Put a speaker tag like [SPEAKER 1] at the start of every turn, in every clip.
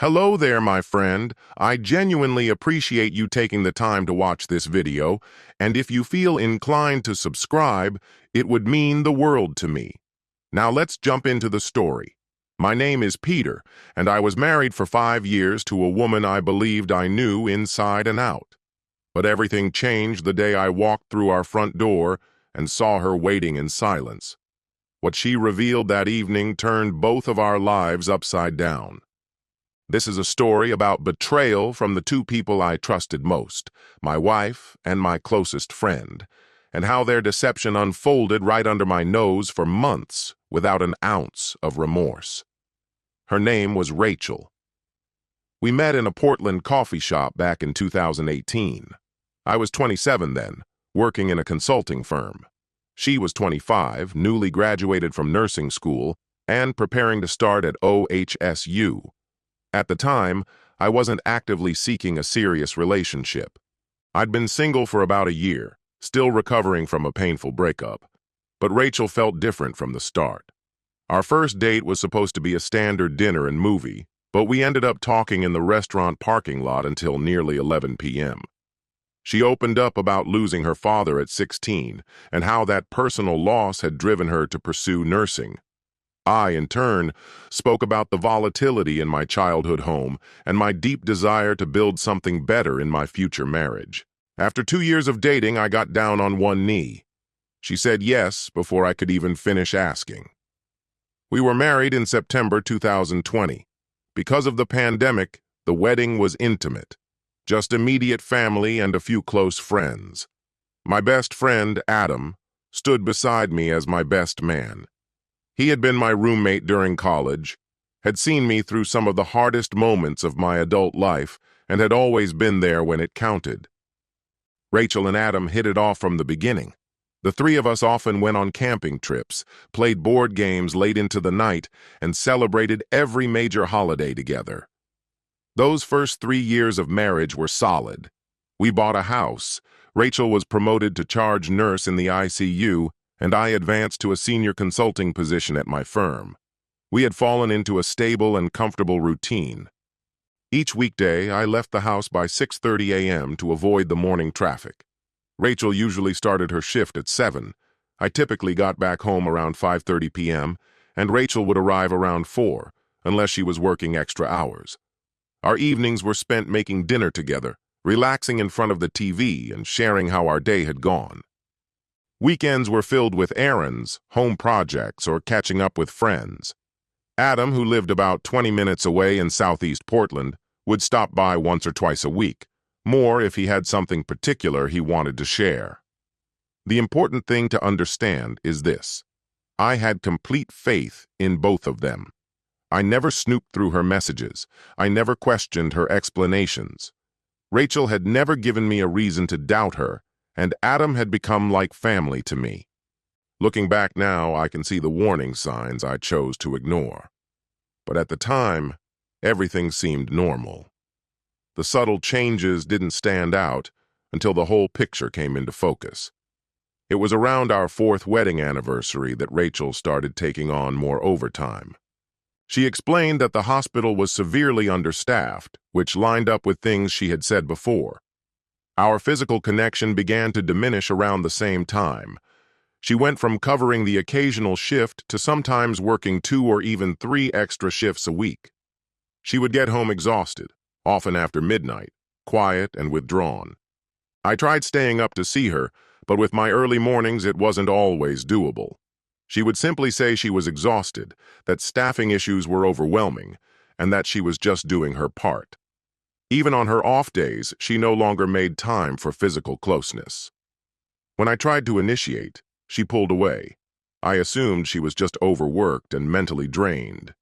[SPEAKER 1] Hello there, my friend. I genuinely appreciate you taking the time to watch this video, and if you feel inclined to subscribe, it would mean the world to me. Now let's jump into the story. My name is Peter, and I was married for 5 years to a woman I believed I knew inside and out. But everything changed the day I walked through our front door and saw her waiting in silence. What she revealed that evening turned both of our lives upside down. This is a story about betrayal from the two people I trusted most, my wife and my closest friend, and how their deception unfolded right under my nose for months without an ounce of remorse. Her name was Rachel. We met in a Portland coffee shop back in 2018. I was 27 then, working in a consulting firm. She was 25, newly graduated from nursing school, and preparing to start at OHSU. At the time, I wasn't actively seeking a serious relationship. I'd been single for about a year, still recovering from a painful breakup. But Rachel felt different from the start. Our first date was supposed to be a standard dinner and movie, but we ended up talking in the restaurant parking lot until nearly 11 p.m. She opened up about losing her father at 16 and how that personal loss had driven her to pursue nursing. I, in turn, spoke about the volatility in my childhood home and my deep desire to build something better in my future marriage. After 2 years of dating, I got down on one knee. She said yes before I could even finish asking. We were married in September 2020. Because of the pandemic, the wedding was intimate. Just immediate family and a few close friends. My best friend, Adam, stood beside me as my best man. He had been my roommate during college, had seen me through some of the hardest moments of my adult life, and had always been there when it counted. Rachel and Adam hit it off from the beginning. The three of us often went on camping trips, played board games late into the night, and celebrated every major holiday together. Those first 3 years of marriage were solid. We bought a house. Rachel was promoted to charge nurse in the ICU, and I advanced to a senior consulting position at my firm. We had fallen into a stable and comfortable routine. Each weekday, I left the house by 6:30 a.m. to avoid the morning traffic. Rachel usually started her shift at 7. I typically got back home around 5:30 p.m., and Rachel would arrive around 4, unless she was working extra hours. Our evenings were spent making dinner together, relaxing in front of the TV, and sharing how our day had gone. Weekends were filled with errands, home projects, or catching up with friends. Adam, who lived about 20 minutes away in southeast Portland, would stop by once or twice a week, more if he had something particular he wanted to share. The important thing to understand is this: I had complete faith in both of them. I never snooped through her messages. I never questioned her explanations. Rachel had never given me a reason to doubt her, and Adam had become like family to me. Looking back now, I can see the warning signs I chose to ignore. But at the time, everything seemed normal. The subtle changes didn't stand out until the whole picture came into focus. It was around our 4th wedding anniversary that Rachel started taking on more overtime. She explained that the hospital was severely understaffed, which lined up with things she had said before. Our physical connection began to diminish around the same time. She went from covering the occasional shift to sometimes working 2 or even 3 extra shifts a week. She would get home exhausted, often after midnight, quiet and withdrawn. I tried staying up to see her, but with my early mornings it wasn't always doable. She would simply say she was exhausted, that staffing issues were overwhelming, and that she was just doing her part. Even on her off days, she no longer made time for physical closeness. When I tried to initiate, she pulled away. I assumed she was just overworked and mentally drained.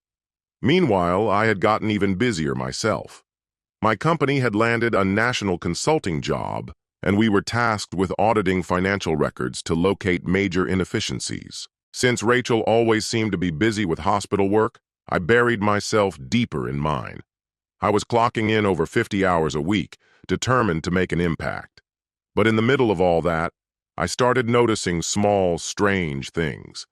[SPEAKER 1] Meanwhile, I had gotten even busier myself. My company had landed a national consulting job, and we were tasked with auditing financial records to locate major inefficiencies. Since Rachel always seemed to be busy with hospital work, I buried myself deeper in mine. I was clocking in over 50 hours a week, determined to make an impact. But in the middle of all that, I started noticing small, strange things.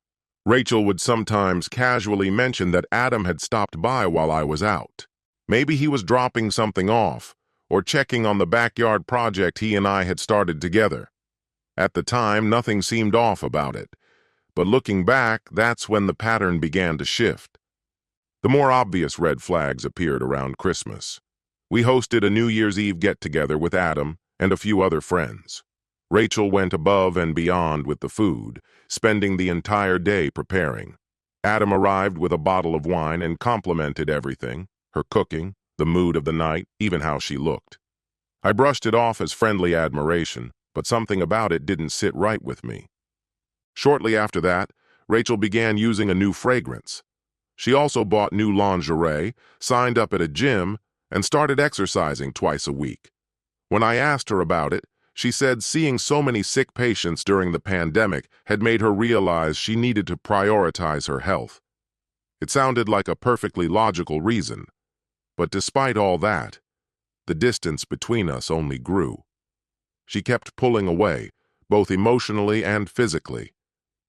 [SPEAKER 1] Rachel would sometimes casually mention that Adam had stopped by while I was out. Maybe he was dropping something off, or checking on the backyard project he and I had started together. At the time, nothing seemed off about it, but looking back, that's when the pattern began to shift. The more obvious red flags appeared around Christmas. We hosted a New Year's Eve get-together with Adam and a few other friends. Rachel went above and beyond with the food, spending the entire day preparing. Adam arrived with a bottle of wine and complimented everything, her cooking, the mood of the night, even how she looked. I brushed it off as friendly admiration, but something about it didn't sit right with me. Shortly after that, Rachel began using a new fragrance. She also bought new lingerie, signed up at a gym, and started exercising twice a week. When I asked her about it, she said seeing so many sick patients during the pandemic had made her realize she needed to prioritize her health. It sounded like a perfectly logical reason, but despite all that, the distance between us only grew. She kept pulling away, both emotionally and physically.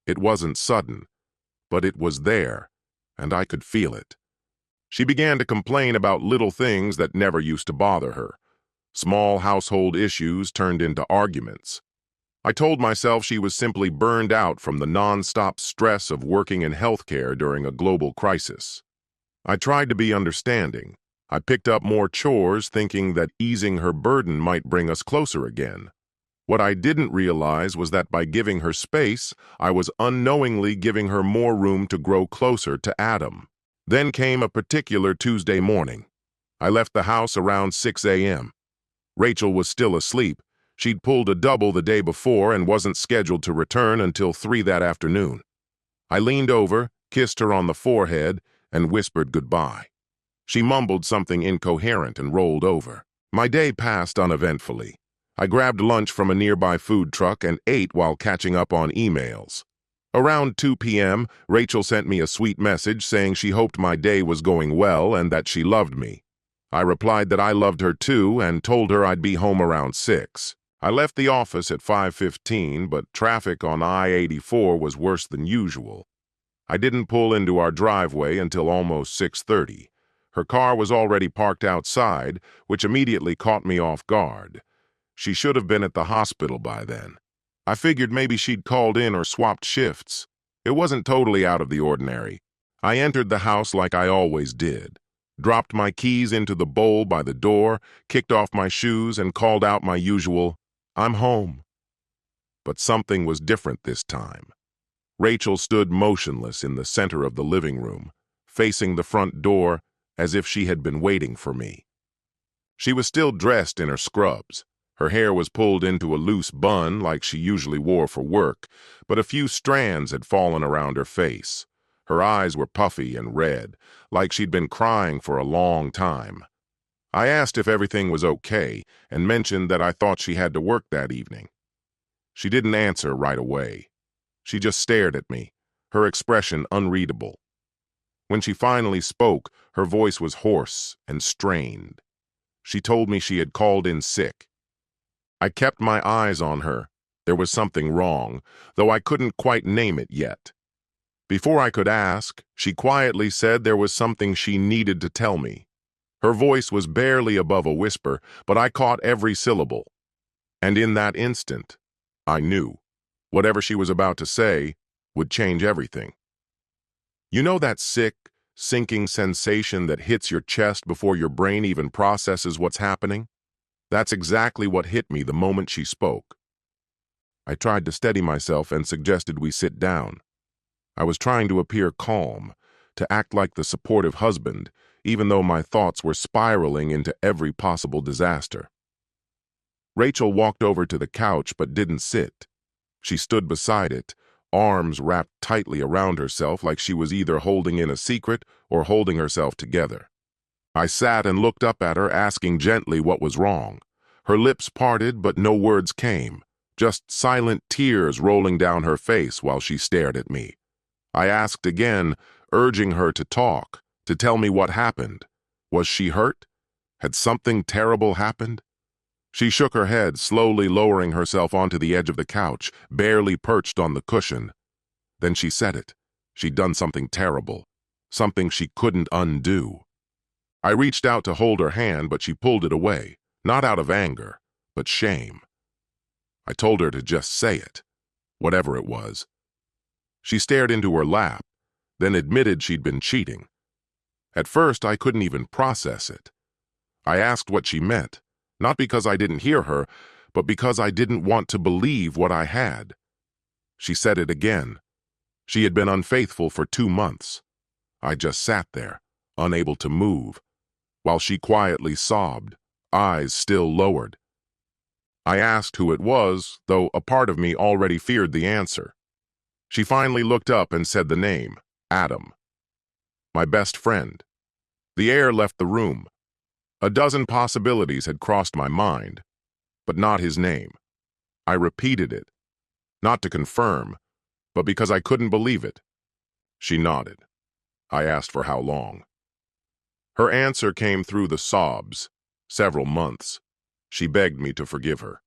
[SPEAKER 1] It wasn't sudden, but it was there, and I could feel it. She began to complain about little things that never used to bother her. Small household issues turned into arguments. I told myself she was simply burned out from the non-stop stress of working in healthcare during a global crisis. I tried to be understanding. I picked up more chores thinking that easing her burden might bring us closer again. What I didn't realize was that by giving her space, I was unknowingly giving her more room to grow closer to Adam. Then came a particular Tuesday morning. I left the house around 6 a.m. Rachel was still asleep. She'd pulled a double the day before and wasn't scheduled to return until 3 that afternoon. I leaned over, kissed her on the forehead, and whispered goodbye. She mumbled something incoherent and rolled over. My day passed uneventfully. I grabbed lunch from a nearby food truck and ate while catching up on emails. Around 2 p.m., Rachel sent me a sweet message saying she hoped my day was going well and that she loved me. I replied that I loved her too and told her I'd be home around 6. I left the office at 5:15, but traffic on I-84 was worse than usual. I didn't pull into our driveway until almost 6:30. Her car was already parked outside, which immediately caught me off guard. She should have been at the hospital by then. I figured maybe she'd called in or swapped shifts. It wasn't totally out of the ordinary. I entered the house like I always did, dropped my keys into the bowl by the door, kicked off my shoes, and called out my usual, "I'm home." But something was different this time. Rachel stood motionless in the center of the living room, facing the front door as if she had been waiting for me. She was still dressed in her scrubs. Her hair was pulled into a loose bun like she usually wore for work, but a few strands had fallen around her face. Her eyes were puffy and red, like she'd been crying for a long time. I asked if everything was okay and mentioned that I thought she had to work that evening. She didn't answer right away. She just stared at me, her expression unreadable. When she finally spoke, her voice was hoarse and strained. She told me she had called in sick. I kept my eyes on her. There was something wrong, though I couldn't quite name it yet. Before I could ask, she quietly said there was something she needed to tell me. Her voice was barely above a whisper, but I caught every syllable. And in that instant, I knew. Whatever she was about to say would change everything. You know that sick, sinking sensation that hits your chest before your brain even processes what's happening? That's exactly what hit me the moment she spoke. I tried to steady myself and suggested we sit down. I was trying to appear calm, to act like the supportive husband, even though my thoughts were spiraling into every possible disaster. Rachel walked over to the couch but didn't sit. She stood beside it, arms wrapped tightly around herself like she was either holding in a secret or holding herself together. I sat and looked up at her, asking gently what was wrong. Her lips parted, but no words came, just silent tears rolling down her face while she stared at me. I asked again, urging her to talk, to tell me what happened. Was she hurt? Had something terrible happened? She shook her head, slowly lowering herself onto the edge of the couch, barely perched on the cushion. Then she said it. She'd done something terrible, something she couldn't undo. I reached out to hold her hand, but she pulled it away, not out of anger, but shame. I told her to just say it, whatever it was. She stared into her lap, then admitted she'd been cheating. At first, I couldn't even process it. I asked what she meant, not because I didn't hear her, but because I didn't want to believe what I had. She said it again. She had been unfaithful for 2 months. I just sat there, unable to move, while she quietly sobbed, eyes still lowered. I asked who it was, though a part of me already feared the answer. She finally looked up and said the name, Adam. My best friend. The air left the room. A dozen possibilities had crossed my mind, but not his name. I repeated it, not to confirm, but because I couldn't believe it. She nodded. I asked for how long. Her answer came through the sobs. Several months. She begged me to forgive her.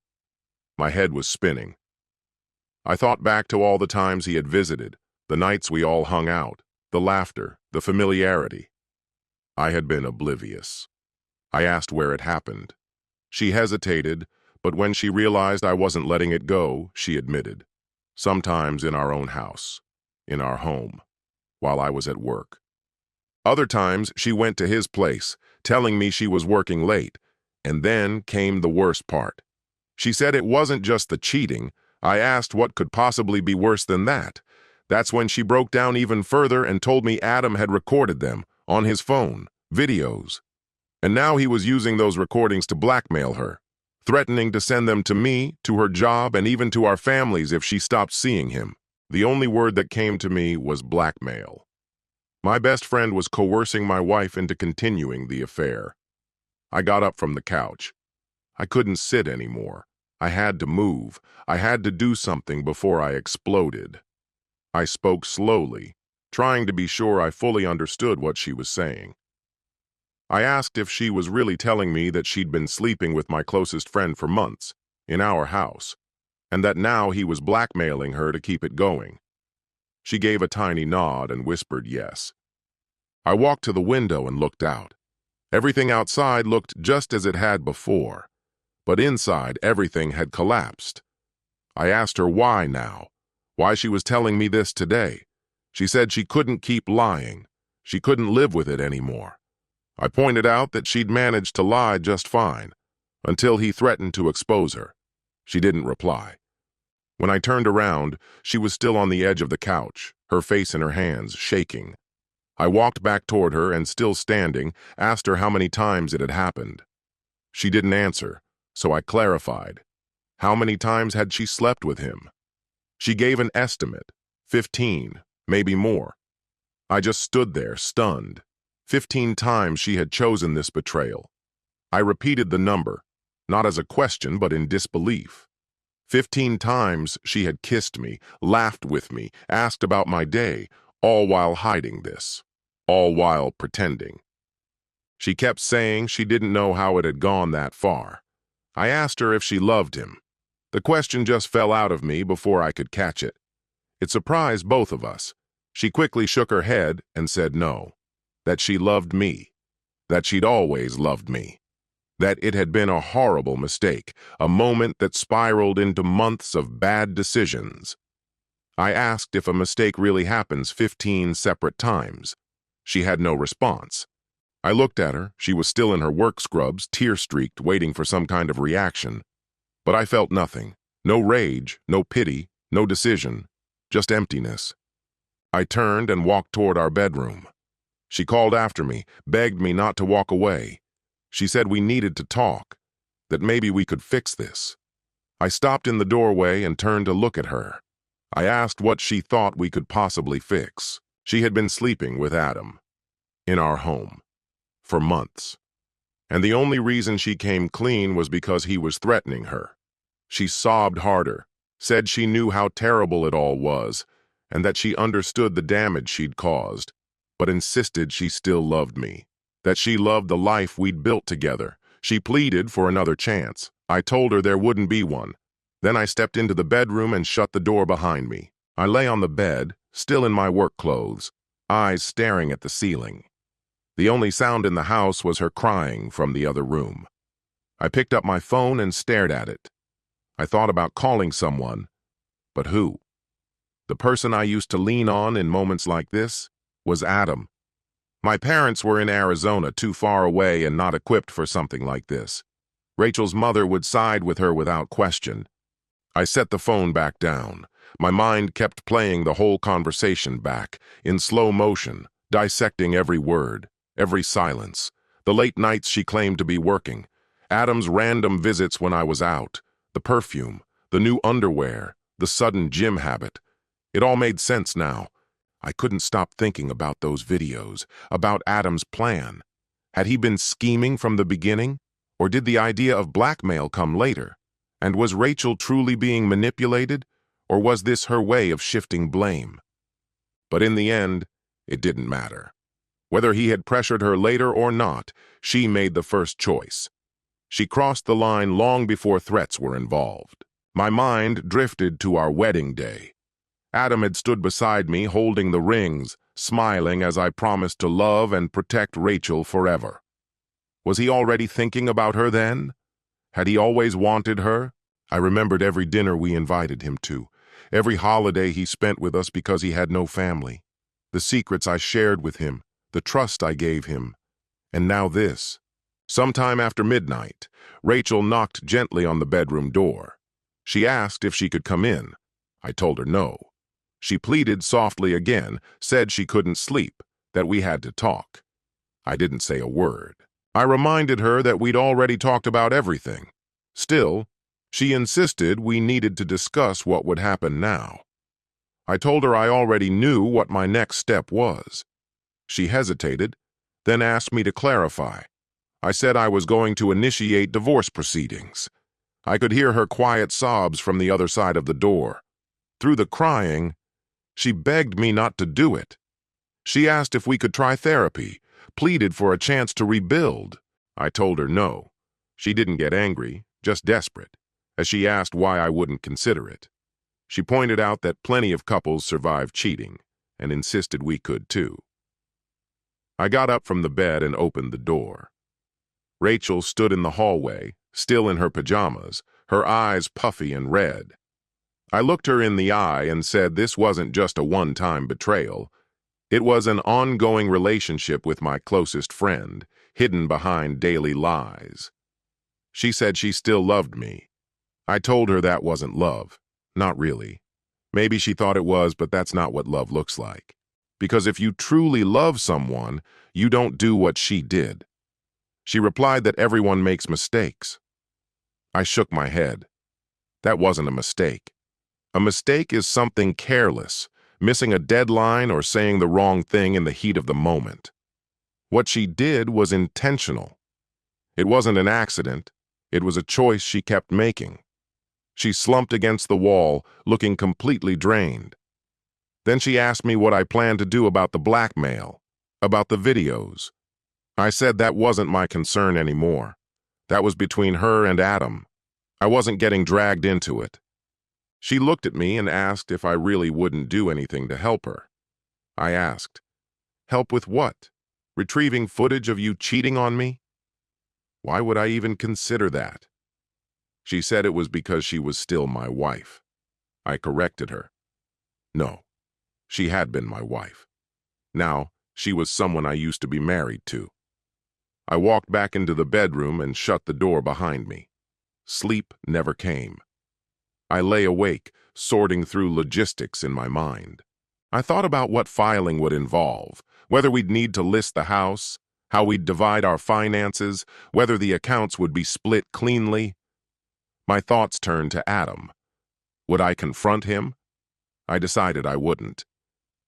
[SPEAKER 1] My head was spinning. I thought back to all the times he had visited, the nights we all hung out, the laughter, the familiarity. I had been oblivious. I asked where it happened. She hesitated, but when she realized I wasn't letting it go, she admitted. Sometimes in our own house, in our home, while I was at work. Other times she went to his place, telling me she was working late, and then came the worst part. She said it wasn't just the cheating. I asked what could possibly be worse than that. That's when she broke down even further and told me Adam had recorded them, on his phone, videos. And now he was using those recordings to blackmail her, threatening to send them to me, to her job, and even to our families if she stopped seeing him. The only word that came to me was blackmail. My best friend was coercing my wife into continuing the affair. I got up from the couch. I couldn't sit anymore. I had to move. I had to do something before I exploded. I spoke slowly, trying to be sure I fully understood what she was saying. I asked if she was really telling me that she'd been sleeping with my closest friend for months, in our house, and that now he was blackmailing her to keep it going. She gave a tiny nod and whispered yes. I walked to the window and looked out. Everything outside looked just as it had before, but inside everything had collapsed. I asked her why now, why she was telling me this today. She said she couldn't keep lying. She couldn't live with it anymore. I pointed out that she'd managed to lie just fine, until he threatened to expose her. She didn't reply. When I turned around, she was still on the edge of the couch, her face in her hands, shaking. I walked back toward her and, still standing, asked her how many times it had happened. She didn't answer, so I clarified. How many times had she slept with him? She gave an estimate, 15, maybe more. I just stood there, stunned. 15 times she had chosen this betrayal. I repeated the number, not as a question but in disbelief. 15 times she had kissed me, laughed with me, asked about my day, all while hiding this, all while pretending. She kept saying she didn't know how it had gone that far. I asked her if she loved him. The question just fell out of me before I could catch it. It surprised both of us. She quickly shook her head and said no, that she loved me, that she'd always loved me, that it had been a horrible mistake, a moment that spiraled into months of bad decisions. I asked if a mistake really happens 15 separate times. She had no response. I looked at her. She was still in her work scrubs, tear-streaked, waiting for some kind of reaction. But I felt nothing. No rage, no pity, no decision, just emptiness. I turned and walked toward our bedroom. She called after me, begged me not to walk away. She said we needed to talk, that maybe we could fix this. I stopped in the doorway and turned to look at her. I asked what she thought we could possibly fix. She had been sleeping with Adam, in our home, for months. And the only reason she came clean was because he was threatening her. She sobbed harder, said she knew how terrible it all was, and that she understood the damage she'd caused, but insisted she still loved me, that she loved the life we'd built together. She pleaded for another chance. I told her there wouldn't be one. Then I stepped into the bedroom and shut the door behind me. I lay on the bed, still in my work clothes, eyes staring at the ceiling. The only sound in the house was her crying from the other room. I picked up my phone and stared at it. I thought about calling someone, but who? The person I used to lean on in moments like this was Adam. My parents were in Arizona, too far away and not equipped for something like this. Rachel's mother would side with her without question. I set the phone back down. My mind kept playing the whole conversation back, in slow motion, dissecting every word, every silence, the late nights she claimed to be working, Adam's random visits when I was out, the perfume, the new underwear, the sudden gym habit. It all made sense now. I couldn't stop thinking about those videos, about Adam's plan. Had he been scheming from the beginning? Or did the idea of blackmail come later? And was Rachel truly being manipulated? Or was this her way of shifting blame? But in the end, it didn't matter. Whether he had pressured her later or not, she made the first choice. She crossed the line long before threats were involved. My mind drifted to our wedding day. Adam had stood beside me holding the rings, smiling as I promised to love and protect Rachel forever. Was he already thinking about her then? Had he always wanted her? I remembered every dinner we invited him to, every holiday he spent with us because he had no family, the secrets I shared with him, the trust I gave him. And now this. Sometime after midnight, Rachel knocked gently on the bedroom door. She asked if she could come in. I told her no. She pleaded softly again, said she couldn't sleep, that we had to talk. I didn't say a word. I reminded her that we'd already talked about everything. Still, she insisted we needed to discuss what would happen now. I told her I already knew what my next step was. She hesitated, then asked me to clarify. I said I was going to initiate divorce proceedings. I could hear her quiet sobs from the other side of the door. Through the crying, she begged me not to do it. She asked if we could try therapy, pleaded for a chance to rebuild. I told her no. She didn't get angry, just desperate, as she asked why I wouldn't consider it. She pointed out that plenty of couples survive cheating, and insisted we could too. I got up from the bed and opened the door. Rachel stood in the hallway, still in her pajamas, her eyes puffy and red. I looked her in the eye and said this wasn't just a one-time betrayal. It was an ongoing relationship with my closest friend, hidden behind daily lies. She said she still loved me. I told her that wasn't love. Not really. Maybe she thought it was, but that's not what love looks like. Because if you truly love someone, you don't do what she did. She replied that everyone makes mistakes. I shook my head. That wasn't a mistake. A mistake is something careless, missing a deadline or saying the wrong thing in the heat of the moment. What she did was intentional. It wasn't an accident. It was a choice she kept making. She slumped against the wall, looking completely drained. Then she asked me what I planned to do about the blackmail, about the videos. I said that wasn't my concern anymore. That was between her and Adam. I wasn't getting dragged into it. She looked at me and asked if I really wouldn't do anything to help her. I asked, "Help with what? Retrieving footage of you cheating on me?" Why would I even consider that? She said it was because she was still my wife. I corrected her. No, she had been my wife. Now, she was someone I used to be married to. I walked back into the bedroom and shut the door behind me. Sleep never came. I lay awake, sorting through logistics in my mind. I thought about what filing would involve, whether we'd need to list the house, how we'd divide our finances, whether the accounts would be split cleanly. My thoughts turned to Adam. Would I confront him? I decided I wouldn't.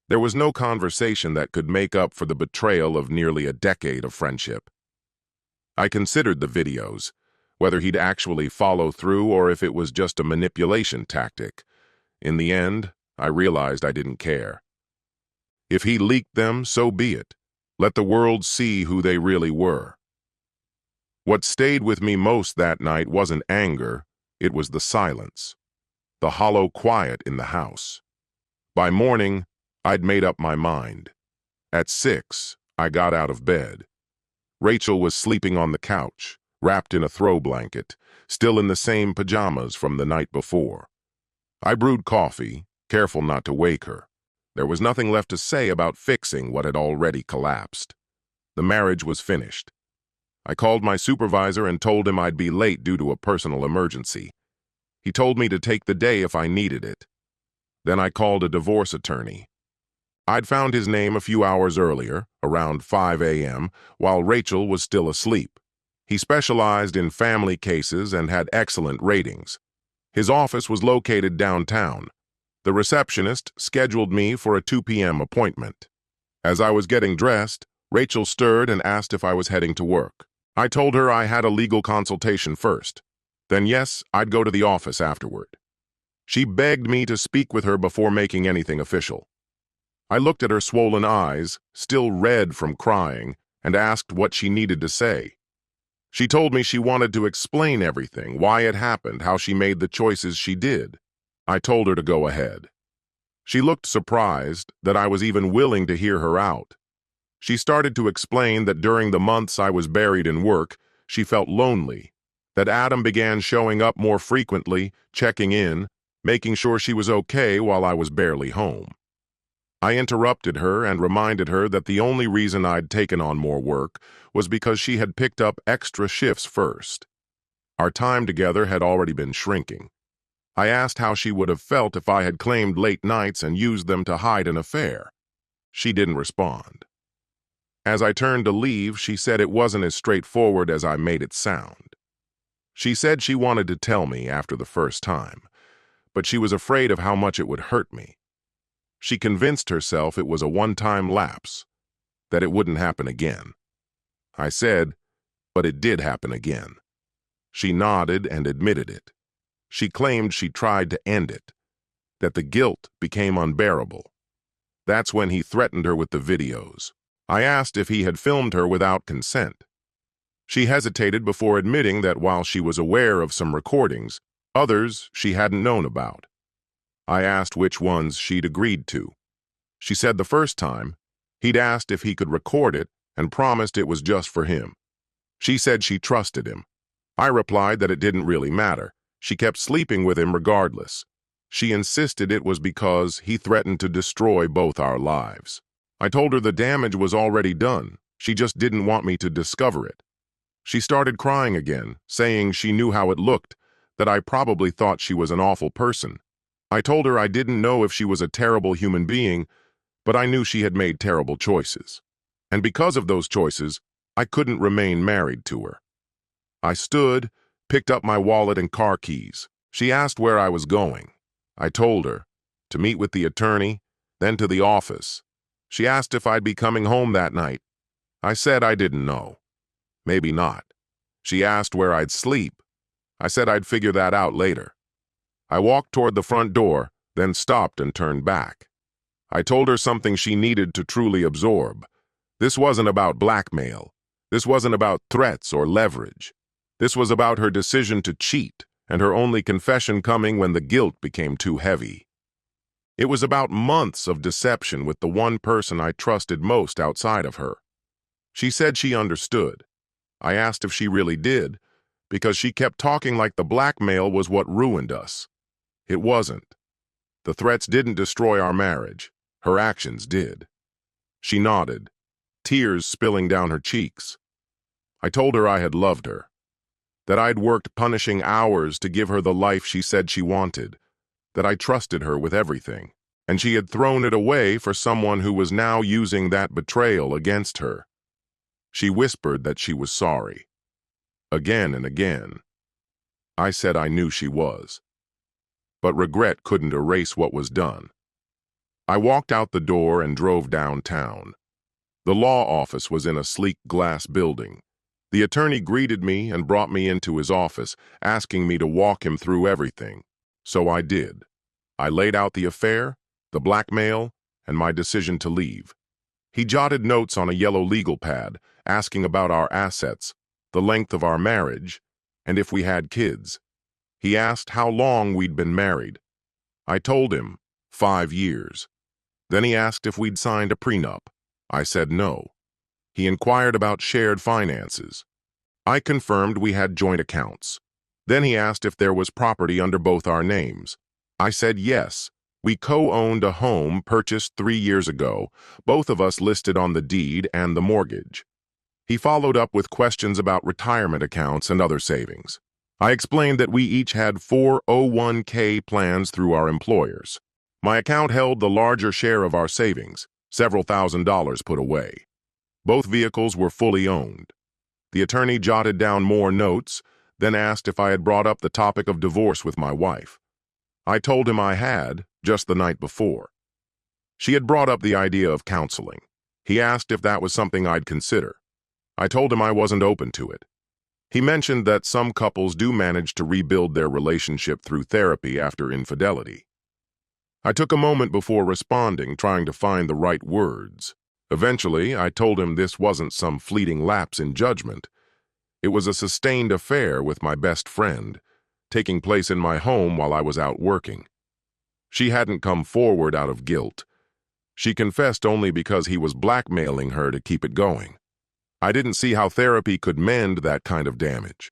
[SPEAKER 1] There was no conversation that could make up for the betrayal of nearly a decade of friendship. I considered the videos, whether he'd actually follow through or if it was just a manipulation tactic. In the end, I realized I didn't care. If he leaked them, so be it. Let the world see who they really were. What stayed with me most that night wasn't anger, it was the silence, the hollow quiet in the house. By morning, I'd made up my mind. At 6, I got out of bed. Rachel was sleeping on the couch, wrapped in a throw blanket, still in the same pajamas from the night before. I brewed coffee, careful not to wake her. There was nothing left to say about fixing what had already collapsed. The marriage was finished. I called my supervisor and told him I'd be late due to a personal emergency. He told me to take the day if I needed it. Then I called a divorce attorney. I'd found his name a few hours earlier, around 5 a.m., while Rachel was still asleep. He specialized in family cases and had excellent ratings. His office was located downtown. The receptionist scheduled me for a 2 p.m. appointment. As I was getting dressed, Rachel stirred and asked if I was heading to work. I told her I had a legal consultation first. Then yes, I'd go to the office afterward. She begged me to speak with her before making anything official. I looked at her swollen eyes, still red from crying, and asked what she needed to say. She told me she wanted to explain everything, why it happened, how she made the choices she did. I told her to go ahead. She looked surprised that I was even willing to hear her out. She started to explain that during the months I was buried in work, she felt lonely, that Adam began showing up more frequently, checking in, making sure she was okay while I was barely home. I interrupted her and reminded her that the only reason I'd taken on more work was because she had picked up extra shifts first. Our time together had already been shrinking. I asked how she would have felt if I had claimed late nights and used them to hide an affair. She didn't respond. As I turned to leave, she said it wasn't as straightforward as I made it sound. She said she wanted to tell me after the first time, but she was afraid of how much it would hurt me. She convinced herself it was a one-time lapse, that it wouldn't happen again. I said, but it did happen again. She nodded and admitted it. She claimed she tried to end it, that the guilt became unbearable. That's when he threatened her with the videos. I asked if he had filmed her without consent. She hesitated before admitting that while she was aware of some recordings, others she hadn't known about. I asked which ones she'd agreed to. She said the first time, he'd asked if he could record it and promised it was just for him. She said she trusted him. I replied that it didn't really matter. She kept sleeping with him regardless. She insisted it was because he threatened to destroy both our lives. I told her the damage was already done. She just didn't want me to discover it. She started crying again, saying she knew how it looked, that I probably thought she was an awful person. I told her I didn't know if she was a terrible human being, but I knew she had made terrible choices. And because of those choices, I couldn't remain married to her. I stood, picked up my wallet and car keys. She asked where I was going. I told her, to meet with the attorney, then to the office. She asked if I'd be coming home that night. I said I didn't know. Maybe not. She asked where I'd sleep. I said I'd figure that out later. I walked toward the front door, then stopped and turned back. I told her something she needed to truly absorb. This wasn't about blackmail. This wasn't about threats or leverage. This was about her decision to cheat, and her only confession coming when the guilt became too heavy. It was about months of deception with the one person I trusted most outside of her. She said she understood. I asked if she really did, because she kept talking like the blackmail was what ruined us. It wasn't. The threats didn't destroy our marriage. Her actions did. She nodded, tears spilling down her cheeks. I told her I had loved her, that I'd worked punishing hours to give her the life she said she wanted, that I trusted her with everything, and she had thrown it away for someone who was now using that betrayal against her. She whispered that she was sorry. Again and again. I said I knew she was. But regret couldn't erase what was done. I walked out the door and drove downtown. The law office was in a sleek glass building. The attorney greeted me and brought me into his office, asking me to walk him through everything. So I did. I laid out the affair, the blackmail, and my decision to leave. He jotted notes on a yellow legal pad, asking about our assets, the length of our marriage, and if we had kids. He asked how long we'd been married. I told him 5 years. Then he asked if we'd signed a prenup. I said no. He inquired about shared finances. I confirmed we had joint accounts. Then he asked if there was property under both our names. I said yes. We co-owned a home purchased 3 years ago, both of us listed on the deed and the mortgage. He followed up with questions about retirement accounts and other savings. I explained that we each had 401k plans through our employers. My account held the larger share of our savings, several $1,000s put away. Both vehicles were fully owned. The attorney jotted down more notes, then asked if I had brought up the topic of divorce with my wife. I told him I had, just the night before. She had brought up the idea of counseling. He asked if that was something I'd consider. I told him I wasn't open to it. He mentioned that some couples do manage to rebuild their relationship through therapy after infidelity. I took a moment before responding, trying to find the right words. Eventually, I told him this wasn't some fleeting lapse in judgment. It was a sustained affair with my best friend, taking place in my home while I was out working. She hadn't come forward out of guilt. She confessed only because he was blackmailing her to keep it going. I didn't see how therapy could mend that kind of damage.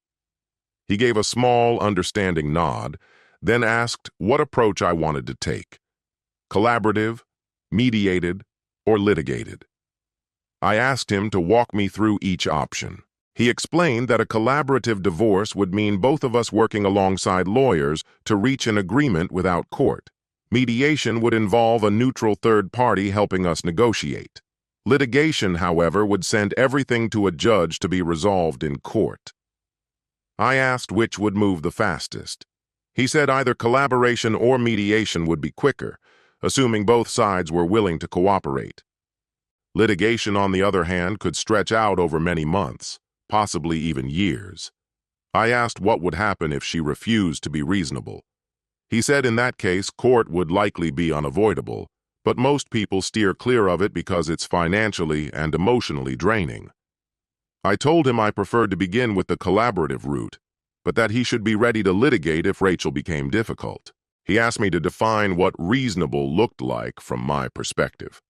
[SPEAKER 1] He gave a small, understanding nod, then asked what approach I wanted to take: collaborative, mediated, or litigated. I asked him to walk me through each option. He explained that a collaborative divorce would mean both of us working alongside lawyers to reach an agreement without court. Mediation would involve a neutral third party helping us negotiate. Litigation, however, would send everything to a judge to be resolved in court. I asked which would move the fastest. He said either collaboration or mediation would be quicker, assuming both sides were willing to cooperate. Litigation, on the other hand, could stretch out over many months, possibly even years. I asked what would happen if she refused to be reasonable. He said in that case, court would likely be unavoidable, but most people steer clear of it because it's financially and emotionally draining. I told him I preferred to begin with the collaborative route, but that he should be ready to litigate if Rachel became difficult. He asked me to define what reasonable looked like from my perspective.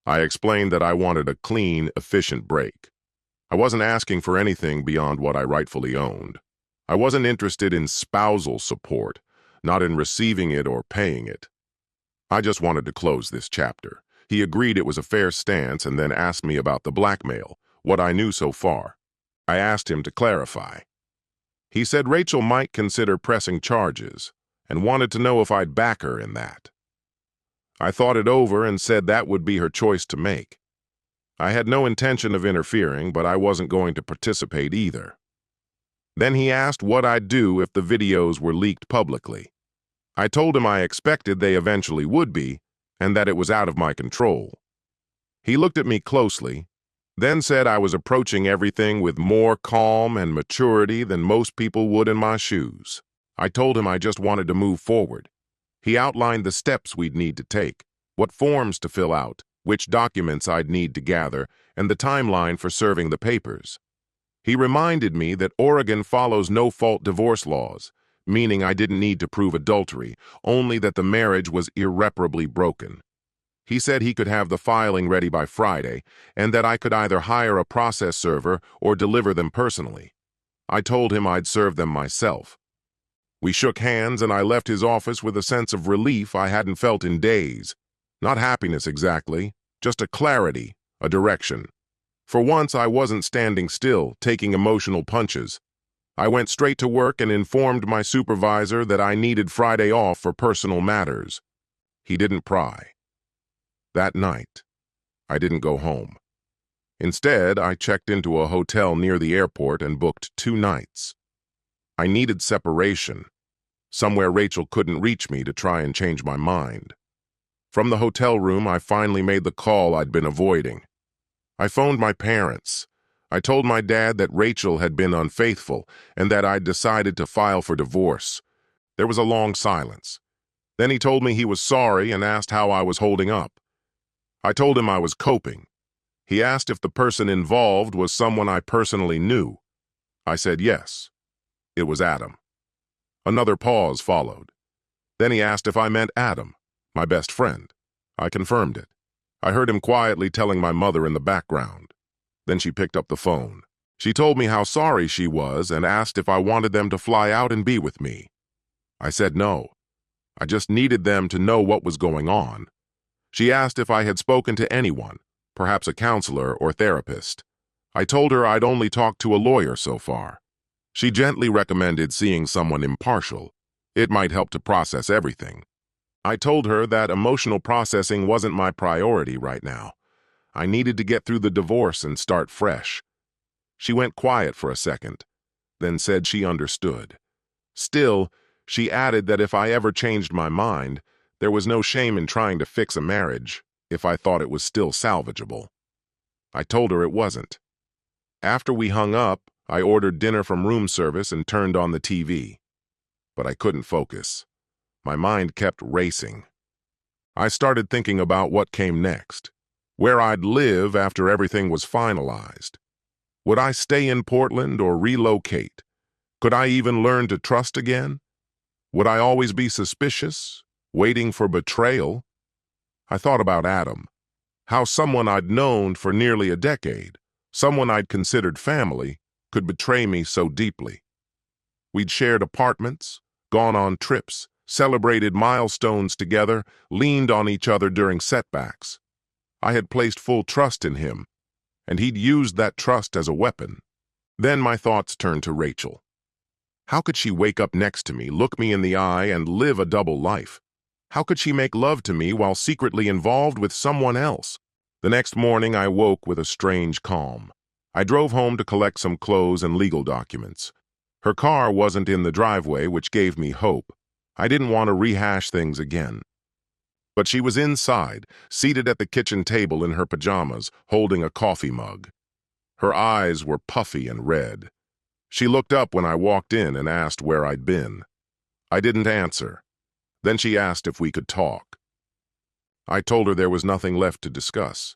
[SPEAKER 1] I explained that I wanted a clean, efficient break. I wasn't asking for anything beyond what I rightfully owned. I wasn't interested in spousal support, not in receiving it or paying it. I just wanted to close this chapter. He agreed it was a fair stance and then asked me about the blackmail, what I knew so far. I asked him to clarify. He said Rachel might consider pressing charges and wanted to know if I'd back her in that. I thought it over and said that would be her choice to make. I had no intention of interfering, but I wasn't going to participate either. Then he asked what I'd do if the videos were leaked publicly. I told him I expected they eventually would be, and that it was out of my control. He looked at me closely, then said I was approaching everything with more calm and maturity than most people would in my shoes. I told him I just wanted to move forward. He outlined the steps we'd need to take, what forms to fill out, which documents I'd need to gather, and the timeline for serving the papers. He reminded me that Oregon follows no-fault divorce laws, meaning I didn't need to prove adultery, only that the marriage was irreparably broken. He said he could have the filing ready by Friday, and that I could either hire a process server or deliver them personally. I told him I'd serve them myself. We shook hands, and I left his office with a sense of relief I hadn't felt in days. Not happiness exactly, just a clarity, a direction. For once, I wasn't standing still, taking emotional punches. I went straight to work and informed my supervisor that I needed Friday off for personal matters. He didn't pry. That night, I didn't go home. Instead, I checked into a hotel near the airport and booked 2 nights. I needed separation, somewhere Rachel couldn't reach me to try and change my mind. From the hotel room, I finally made the call I'd been avoiding. I phoned my parents. I told my dad that Rachel had been unfaithful and that I'd decided to file for divorce. There was a long silence. Then he told me he was sorry and asked how I was holding up. I told him I was coping. He asked if the person involved was someone I personally knew. I said yes. It was Adam. Another pause followed. Then he asked if I meant Adam, my best friend. I confirmed it. I heard him quietly telling my mother in the background. Then she picked up the phone. She told me how sorry she was and asked if I wanted them to fly out and be with me. I said no. I just needed them to know what was going on. She asked if I had spoken to anyone, perhaps a counselor or therapist. I told her I'd only talked to a lawyer so far. She gently recommended seeing someone impartial. It might help to process everything. I told her that emotional processing wasn't my priority right now. I needed to get through the divorce and start fresh. She went quiet for a second, then said she understood. Still, she added that if I ever changed my mind, there was no shame in trying to fix a marriage if I thought it was still salvageable. I told her it wasn't. After we hung up, I ordered dinner from room service and turned on the TV. But I couldn't focus. My mind kept racing. I started thinking about what came next, where I'd live after everything was finalized. Would I stay in Portland or relocate? Could I even learn to trust again? Would I always be suspicious, waiting for betrayal? I thought about Adam, how someone I'd known for nearly a decade, someone I'd considered family, could betray me so deeply. We'd shared apartments, gone on trips, celebrated milestones together, leaned on each other during setbacks. I had placed full trust in him, and he'd used that trust as a weapon. Then my thoughts turned to Rachel. How could she wake up next to me, look me in the eye, and live a double life? How could she make love to me while secretly involved with someone else? The next morning, I woke with a strange calm. I drove home to collect some clothes and legal documents. Her car wasn't in the driveway, which gave me hope. I didn't want to rehash things again. But she was inside, seated at the kitchen table in her pajamas, holding a coffee mug. Her eyes were puffy and red. She looked up when I walked in and asked where I'd been. I didn't answer. Then she asked if we could talk. I told her there was nothing left to discuss.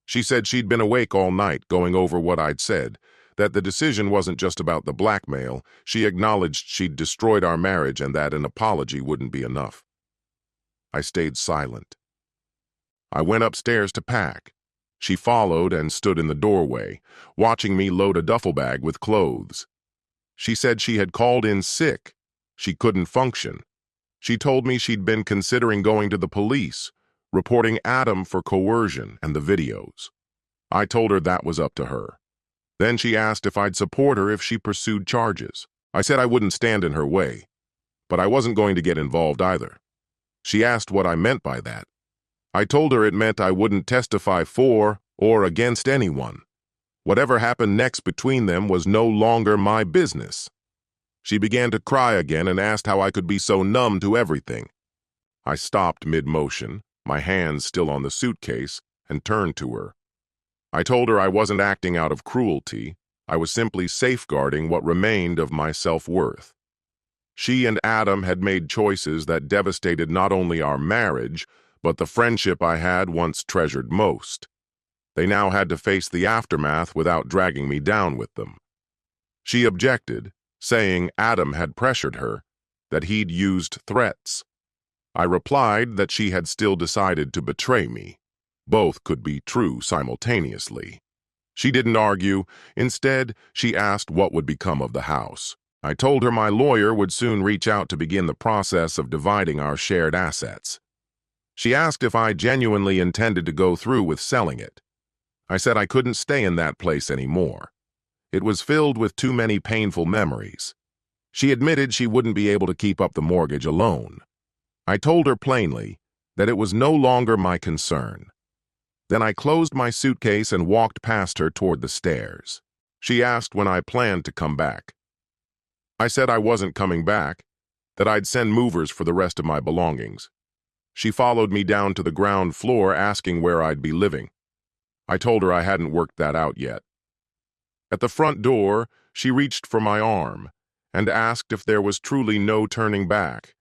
[SPEAKER 1] She said she'd been awake all night going over what I'd said, that the decision wasn't just about the blackmail. She acknowledged she'd destroyed our marriage and that an apology wouldn't be enough. I stayed silent. I went upstairs to pack. She followed and stood in the doorway, watching me load a duffel bag with clothes. She said she had called in sick. She couldn't function. She told me she'd been considering going to the police, reporting Adam for coercion and the videos. I told her that was up to her. Then she asked if I'd support her if she pursued charges. I said I wouldn't stand in her way, but I wasn't going to get involved either. She asked what I meant by that. I told her it meant I wouldn't testify for or against anyone. Whatever happened next between them was no longer my business. She began to cry again and asked how I could be so numb to everything. I stopped mid-motion, my hands still on the suitcase, and turned to her. I told her I wasn't acting out of cruelty. I was simply safeguarding what remained of my self-worth. She and Adam had made choices that devastated not only our marriage, but the friendship I had once treasured most. They now had to face the aftermath without dragging me down with them. She objected, saying Adam had pressured her, that he'd used threats. I replied that she had still decided to betray me. Both could be true simultaneously. She didn't argue. Instead, she asked what would become of the house. I told her my lawyer would soon reach out to begin the process of dividing our shared assets. She asked if I genuinely intended to go through with selling it. I said I couldn't stay in that place anymore. It was filled with too many painful memories. She admitted she wouldn't be able to keep up the mortgage alone. I told her plainly that it was no longer my concern. Then I closed my suitcase and walked past her toward the stairs. She asked when I planned to come back. I said I wasn't coming back, that I'd send movers for the rest of my belongings. She followed me down to the ground floor asking where I'd be living. I told her I hadn't worked that out yet. At the front door, she reached for my arm and asked if there was truly no turning back,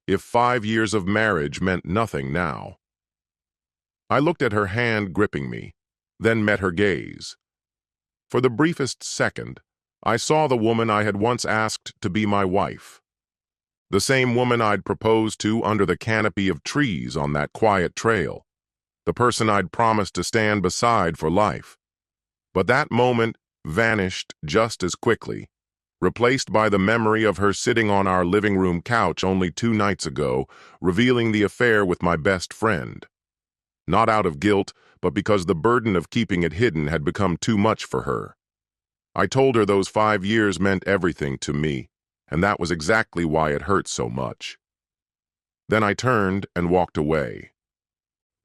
[SPEAKER 1] if 5 years of marriage meant nothing now. I looked at her hand gripping me, then met her gaze. For the briefest second, I saw the woman I had once asked to be my wife. The same woman I'd proposed to under the canopy of trees on that quiet trail. The person I'd promised to stand beside for life. But that moment vanished just as quickly, replaced by the memory of her sitting on our living room couch only 2 nights ago, revealing the affair with my best friend. Not out of guilt, but because the burden of keeping it hidden had become too much for her. I told her those 5 years meant everything to me, and that was exactly why it hurt so much. Then I turned and walked away.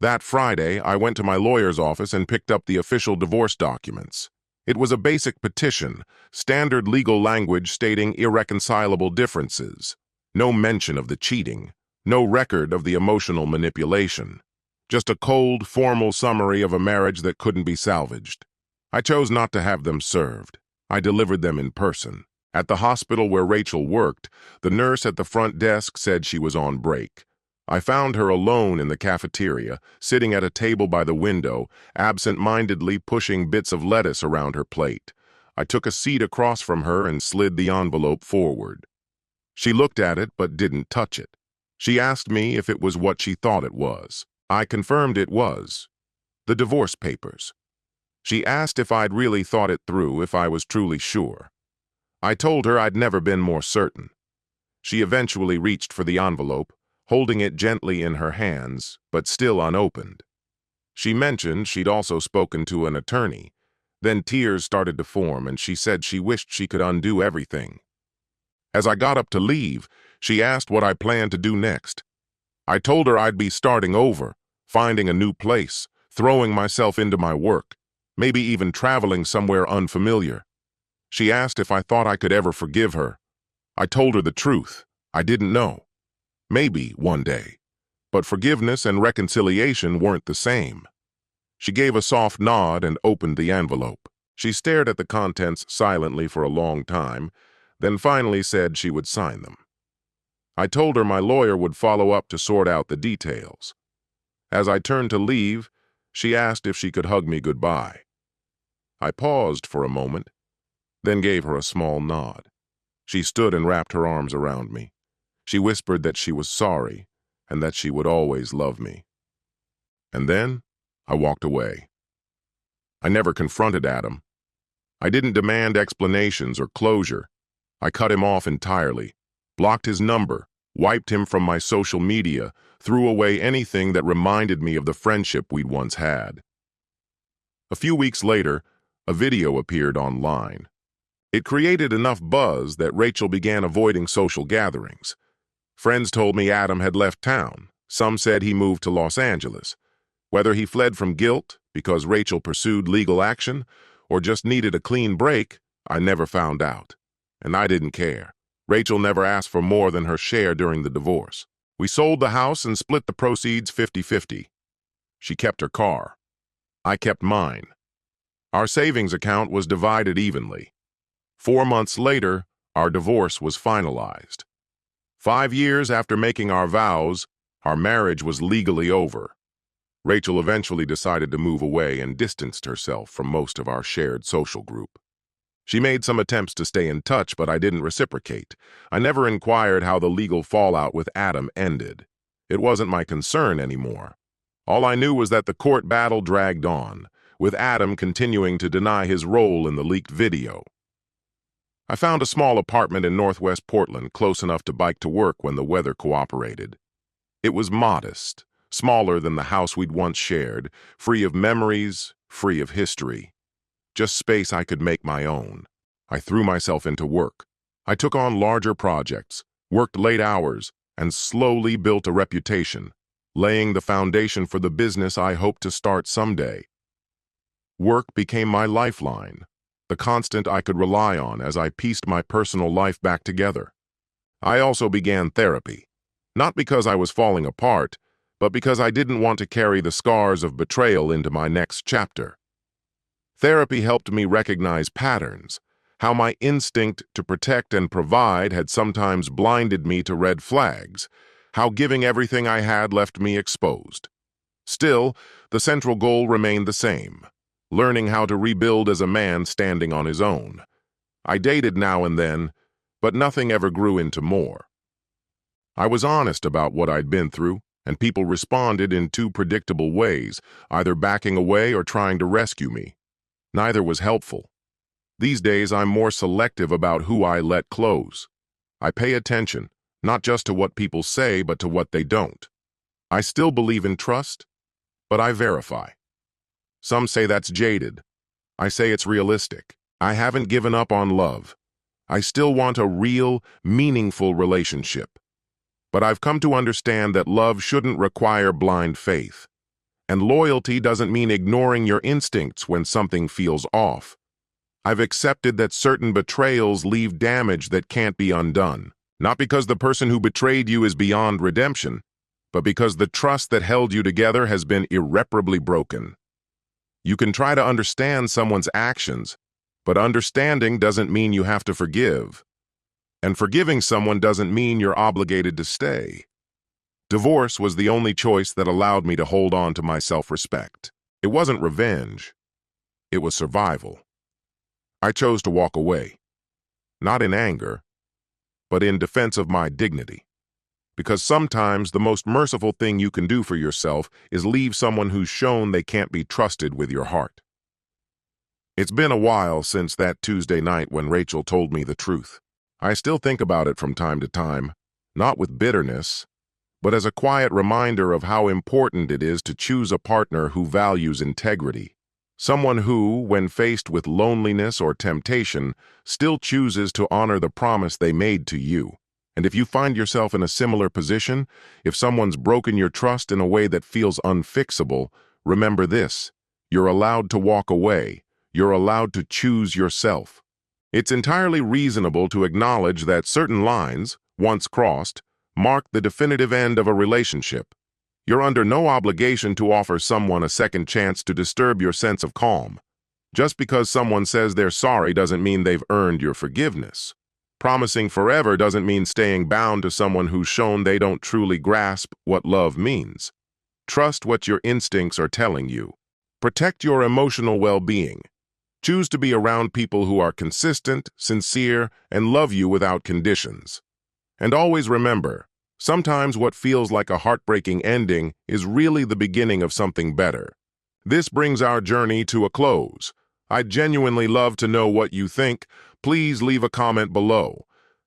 [SPEAKER 1] That Friday, I went to my lawyer's office and picked up the official divorce documents. It was a basic petition, standard legal language stating irreconcilable differences. No mention of the cheating, no record of the emotional manipulation. Just a cold, formal summary of a marriage that couldn't be salvaged. I chose not to have them served. I delivered them in person. At the hospital where Rachel worked, the nurse at the front desk said she was on break. I found her alone in the cafeteria, sitting at a table by the window, absent-mindedly pushing bits of lettuce around her plate. I took a seat across from her and slid the envelope forward. She looked at it but didn't touch it. She asked me if it was what she thought it was. I confirmed it was. The divorce papers. She asked if I'd really thought it through, if I was truly sure. I told her I'd never been more certain. She eventually reached for the envelope, holding it gently in her hands, but still unopened. She mentioned she'd also spoken to an attorney. Then tears started to form, and she said she wished she could undo everything. As I got up to leave, she asked what I planned to do next. I told her I'd be starting over, finding a new place, throwing myself into my work, maybe even traveling somewhere unfamiliar. She asked if I thought I could ever forgive her. I told her the truth. I didn't know. Maybe one day. But forgiveness and reconciliation weren't the same. She gave a soft nod and opened the envelope. She stared at the contents silently for a long time, then finally said she would sign them. I told her my lawyer would follow up to sort out the details. As I turned to leave, she asked if she could hug me goodbye. I paused for a moment, then gave her a small nod. She stood and wrapped her arms around me. She whispered that she was sorry and that she would always love me. And then I walked away. I never confronted Adam. I didn't demand explanations or closure. I cut him off entirely, blocked his number, wiped him from my social media, threw away anything that reminded me of the friendship we'd once had. A few weeks later, a video appeared online. It created enough buzz that Rachel began avoiding social gatherings. Friends told me Adam had left town. Some said he moved to Los Angeles. Whether he fled from guilt because Rachel pursued legal action or just needed a clean break, I never found out. And I didn't care. Rachel never asked for more than her share during the divorce. We sold the house and split the proceeds 50-50. She kept her car. I kept mine. Our savings account was divided evenly. 4 months later, our divorce was finalized. 5 years after making our vows, our marriage was legally over. Rachel eventually decided to move away and distanced herself from most of our shared social group. She made some attempts to stay in touch, but I didn't reciprocate. I never inquired how the legal fallout with Adam ended. It wasn't my concern anymore. All I knew was that the court battle dragged on, with Adam continuing to deny his role in the leaked video. I found a small apartment in Northwest Portland, close enough to bike to work when the weather cooperated. It was modest, smaller than the house we'd once shared, free of memories, free of history. Just space I could make my own. I threw myself into work. I took on larger projects, worked late hours, and slowly built a reputation, laying the foundation for the business I hoped to start someday. Work became my lifeline, the constant I could rely on as I pieced my personal life back together. I also began therapy, not because I was falling apart, but because I didn't want to carry the scars of betrayal into my next chapter. Therapy helped me recognize patterns, how my instinct to protect and provide had sometimes blinded me to red flags, how giving everything I had left me exposed. Still, the central goal remained the same: learning how to rebuild as a man standing on his own. I dated now and then, but nothing ever grew into more. I was honest about what I'd been through, and people responded in two predictable ways, either backing away or trying to rescue me. Neither was helpful. These days, I'm more selective about who I let close. I pay attention, not just to what people say, but to what they don't. I still believe in trust, but I verify. Some say that's jaded. I say it's realistic. I haven't given up on love. I still want a real, meaningful relationship. But I've come to understand that love shouldn't require blind faith. And loyalty doesn't mean ignoring your instincts when something feels off. I've accepted that certain betrayals leave damage that can't be undone. Not because the person who betrayed you is beyond redemption, but because the trust that held you together has been irreparably broken. You can try to understand someone's actions, but understanding doesn't mean you have to forgive. And forgiving someone doesn't mean you're obligated to stay. Divorce was the only choice that allowed me to hold on to my self-respect. It wasn't revenge. It was survival. I chose to walk away, not in anger, but in defense of my dignity. Because sometimes the most merciful thing you can do for yourself is leave someone who's shown they can't be trusted with your heart. It's been a while since that Tuesday night when Rachel told me the truth. I still think about it from time to time, not with bitterness, but as a quiet reminder of how important it is to choose a partner who values integrity. Someone who, when faced with loneliness or temptation, still chooses to honor the promise they made to you. And if you find yourself in a similar position, if someone's broken your trust in a way that feels unfixable, remember this: you're allowed to walk away. You're allowed to choose yourself. It's entirely reasonable to acknowledge that certain lines, once crossed, mark the definitive end of a relationship. You're under no obligation to offer someone a second chance to disturb your sense of calm. Just because someone says they're sorry doesn't mean they've earned your forgiveness. Promising forever doesn't mean staying bound to someone who's shown they don't truly grasp what love means. Trust what your instincts are telling you. Protect your emotional well-being. Choose to be around people who are consistent, sincere, and love you without conditions. And always remember, sometimes what feels like a heartbreaking ending is really the beginning of something better. This brings our journey to a close. I'd genuinely love to know what you think. Please leave a comment below.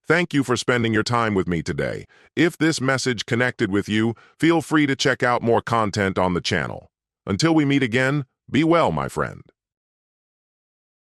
[SPEAKER 1] Thank you for spending your time with me today. If this message connected with you, feel free to check out more content on the channel. Until we meet again, be well, my friend.